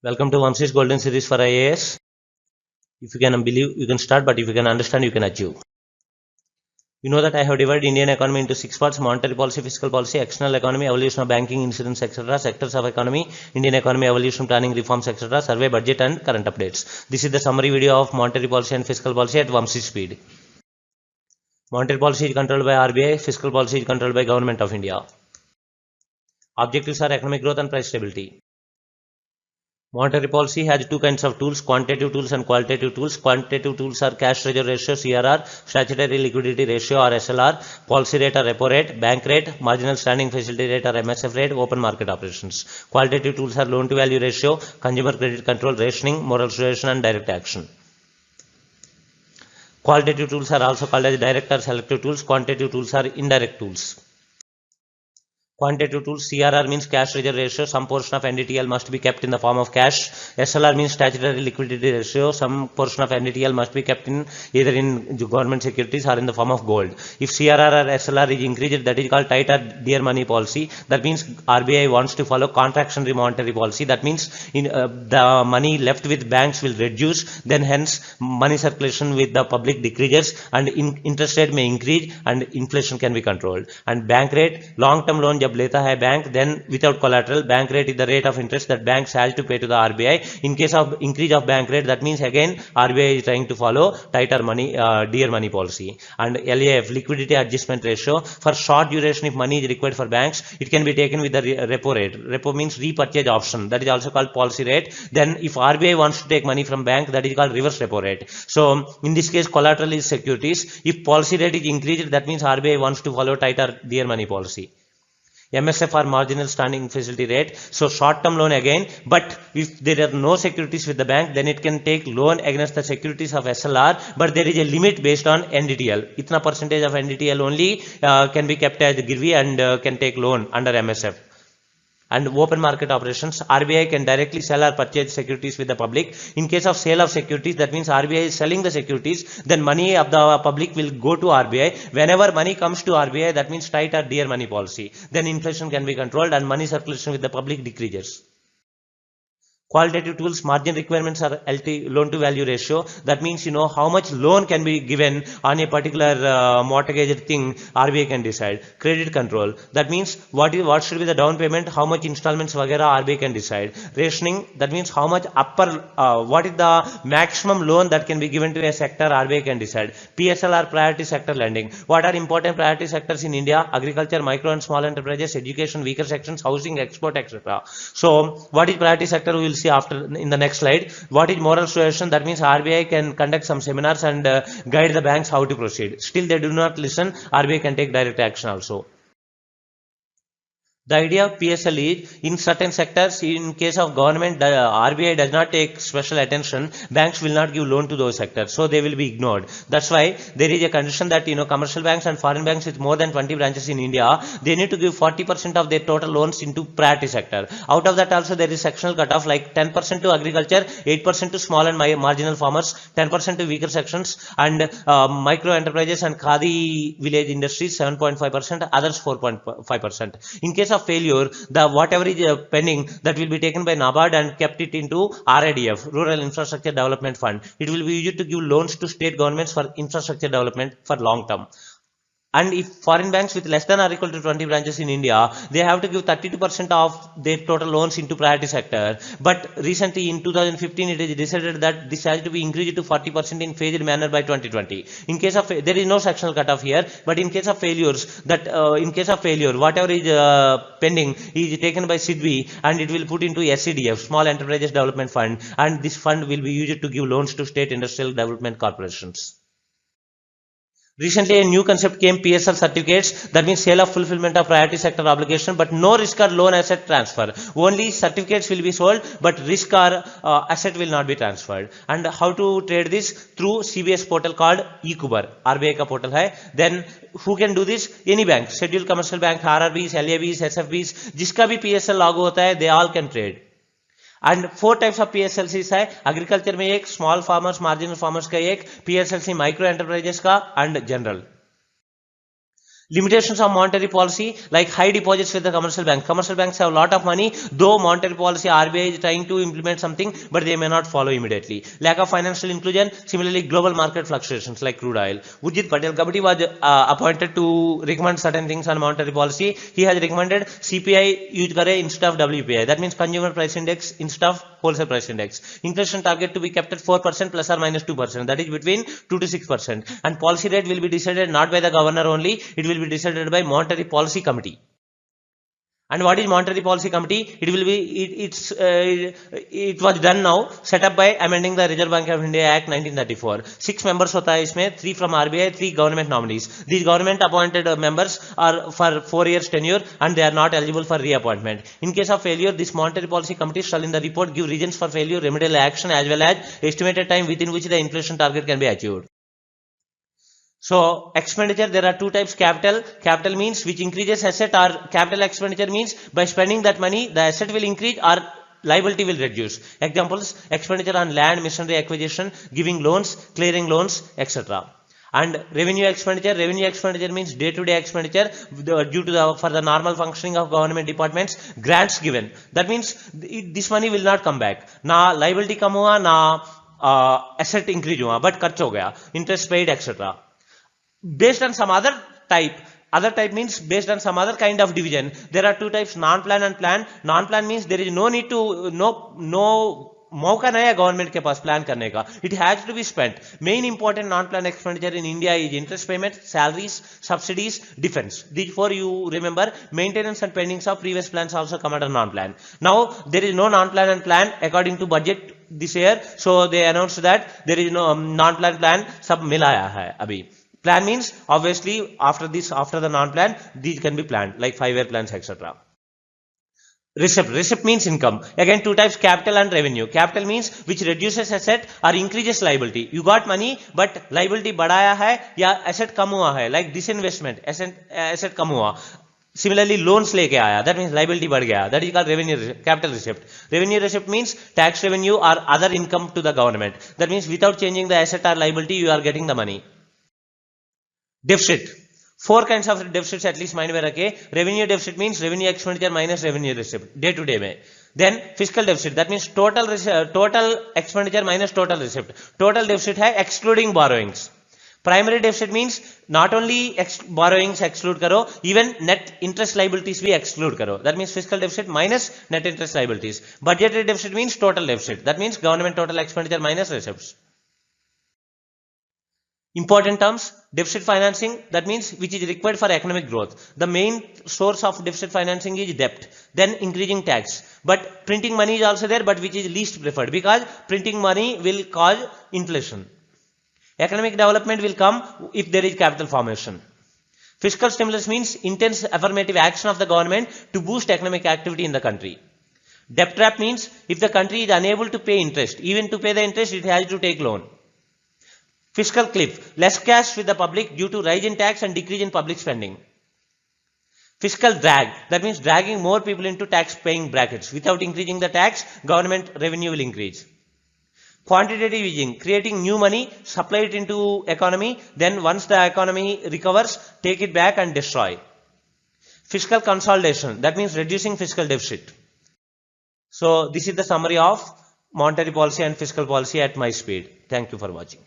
Welcome to Vamsi's Golden Series for IAS. If you can believe, you can start, but if you can understand, you can achieve. You know that I have divided Indian economy into 6 parts: monetary policy, fiscal policy, external economy, evolution of banking, insurance, etc., sectors of economy, Indian economy, evolution, planning, reforms, etc., survey, budget, and current updates. This is the summary video of monetary policy and fiscal policy at Vamsi speed. Monetary policy is controlled by RBI, fiscal policy is controlled by Government of India. Objectives are economic growth and price stability. Monetary policy has two kinds of tools: quantitative tools and qualitative tools. Quantitative tools are cash reserve ratio CRR, statutory liquidity ratio or SLR, policy rate or repo rate, bank rate, marginal standing facility rate or MSF rate, open market operations. Qualitative tools are loan to value ratio, consumer credit control, rationing, moral suasion and direct action. Qualitative tools are also called as direct or selective tools. Quantitative tools are indirect tools. Quantitative tools: CRR means cash reserve ratio, some portion of NDTL must be kept in the form of cash. SLR means statutory liquidity ratio, some portion of NDTL must be kept in either in government securities or in the form of gold. If CRR or SLR is increased, that is called tighter dear money policy. That means RBI wants to follow contractionary monetary policy. That means the money left with banks will reduce, then hence money circulation with the public decreases and interest rate may increase and inflation can be controlled. And bank rate, long term loan जब लेता है bank, then without collateral, bank rate is the rate of interest that banks has to pay to the RBI. In case of increase of bank rate, that means again RBI is trying to follow tighter money dear money policy. And LAF, liquidity adjustment ratio, for short duration if money is required for banks, it can be taken with the repo rate. Repo means repurchase option, that is also called policy rate. Then if RBI wants to take money from bank, that is called reverse repo rate. So in this case collateral is securities. If policy rate is increased, that means RBI wants to follow tighter dear money policy. MSF or marginal standing facility rate, so short term loan again, but if there are no securities with the bank, then it can take loan against the securities of SLR, but there is a limit based on NDTL. Itna percentage of NDTL only can be kept as girvi and can take loan under MSF. And open market operations, RBI can directly sell or purchase securities with the public. In case of sale of securities, that means RBI is selling the securities, then money of the public will go to RBI. Whenever money comes to RBI, that means tight or dear money policy. Then inflation can be controlled and money circulation with the public decreases. Qualitative tools, margin requirements are LT, loan to value ratio. That means how much loan can be given on a particular mortgage thing. RBI can decide. Credit control, that means what should be the down payment, how much installments vagera RBI can decide. Rationing, that means how much what is the maximum loan that can be given to a sector, RBI can decide. PSLR, priority sector lending. What are important priority sectors in India? Agriculture, micro and small enterprises, education, weaker sections, housing, export, etc. So what is priority sector? We will see after in the next slide. What is moral suasion? That means RBI can conduct some seminars and guide the banks how to proceed. Still they do not listen, RBI can take direct action also. The idea of PSL is, in certain sectors, in case of government, the RBI does not take special attention, banks will not give loan to those sectors, so they will be ignored. That's why there is a condition that commercial banks and foreign banks with more than 20 branches in India, they need to give 40% of their total loans into priority sector. Out of that also there is sectional cutoff, like 10% to agriculture, 8% to small and marginal farmers, 10% to weaker sections, and micro enterprises and khadi village industries 7.5%, others 4.5%. In case of failure, the whatever is pending, that will be taken by NABARD and kept it into RIDF, Rural Infrastructure Development Fund. It will be used to give loans to state governments for infrastructure development for long term. And if foreign banks with less than or equal to 20 branches in India, they have to give 32% of their total loans into priority sector. But recently in 2015, it is decided that this has to be increased to 40% in phased manner by 2020. In case of, there is no sectional cutoff here, but in case of failures, whatever is pending is taken by SIDBI and it will put into SCDF, Small Enterprises Development Fund, and this fund will be used to give loans to state industrial development corporations. Recently, a new concept came, PSL certificates. That means sale of fulfillment of priority sector obligation, but no risk or loan asset transfer. Only certificates will be sold, but risk or asset will not be transferred. And how to trade this? Through CBS portal called eKubar. RBI ka portal hai. Then who can do this? Any bank, scheduled commercial bank, RRBs, LABs, SFBs, जिसका भी PSL लागू होता है, they all can trade. And 4 types of PSLCs है. Agriculture में एक, small farmers, marginal farmers का एक, PSLC माइक्रो एंटरप्राइजेस का, and general. Limitations of monetary policy, like high deposits with the commercial bank. Commercial banks have a lot of money, though monetary policy RBI is trying to implement something, but they may not follow immediately. Lack of financial inclusion, similarly global market fluctuations like crude oil. Ujjit Patel committee was appointed to recommend certain things on monetary policy. He has recommended CPI use kare instead of WPI. That means consumer price index instead of wholesale price index. Inflation target to be kept at 4% plus or minus 2%. That is between 2 to 6%. And policy rate will be decided not by the governor only. It will be decided by Monetary Policy Committee. And what is Monetary Policy Committee? It will be it was done now, set up by amending the Reserve Bank of India Act 1934. 6 members hota hai isme, 3 from RBI, 3 government nominees. These government appointed members are for 4 years tenure and they are not eligible for reappointment. In case of failure, this Monetary Policy Committee shall in the report give reasons for failure, remedial action as well as estimated time within which the inflation target can be achieved. So expenditure, there are two types. Capital means which increases asset, or capital expenditure means by spending that money the asset will increase or liability will reduce. Examples: expenditure on land, machinery acquisition, giving loans, clearing loans, etc. And revenue expenditure means day-to-day expenditure due to for the normal functioning of government departments. Grants given, that means this money will not come back. Na liability kam hua, na asset increase hua, but kharch ho gaya, interest paid, etc. Based on some other type means based on some other kind of division. There are two types, non-plan and plan. Non-plan means there is no need to, no मौका नहीं है government के पास plan करने का. It has to be spent. Main important non-plan expenditure in India is interest payment, salaries, subsidies, defense. These four you remember. Maintenance and pendings of previous plans also come under non-plan. Now there is no non-plan and plan according to budget this year, so they announced that there is no non-plan plan सब मिलाया है अभी. Plan means obviously after the non-plan, these can be planned like 5-year plans, etc. Receipt means income. Again two types, capital and revenue. Capital means which reduces asset or increases liability. You got money but liability बढ़ाया है या asset कम हुआ है, like disinvestment, asset कम हुआ. Similarly loans लेके आया, that means liability बढ़ गया. That is called revenue, capital receipt. Revenue receipt means tax revenue or other income to the government. That means without changing the asset or liability you are getting the money. Deficit. 4 kinds of deficits at least mind में रखे. Revenue deficit means revenue expenditure minus revenue receipt day to day में. Then fiscal deficit, that means total expenditure minus total receipt. Total deficit है excluding borrowings. Primary deficit means not only borrowings exclude करो, even net interest liabilities भी exclude करो. That means fiscal deficit minus net interest liabilities. Budgetary deficit means total deficit. That means government total expenditure minus receipts. Important terms: deficit financing, that means which is required for economic growth. The main source of deficit financing is debt, then increasing tax. But printing money is also there, but which is least preferred because printing money will cause inflation. Economic development will come if there is capital formation. Fiscal stimulus means intense affirmative action of the government to boost economic activity in the country. Debt trap means if the country is unable to pay interest, even to pay the interest it has to take loan. Fiscal cliff, less cash with the public due to rise in tax and decrease in public spending. Fiscal drag, that means dragging more people into tax paying brackets. Without increasing the tax, government revenue will increase. Quantitative easing, creating new money, supply it into economy, then once the economy recovers, take it back and destroy. Fiscal consolidation, that means reducing fiscal deficit. So this is the summary of monetary policy and fiscal policy at my speed. Thank you for watching.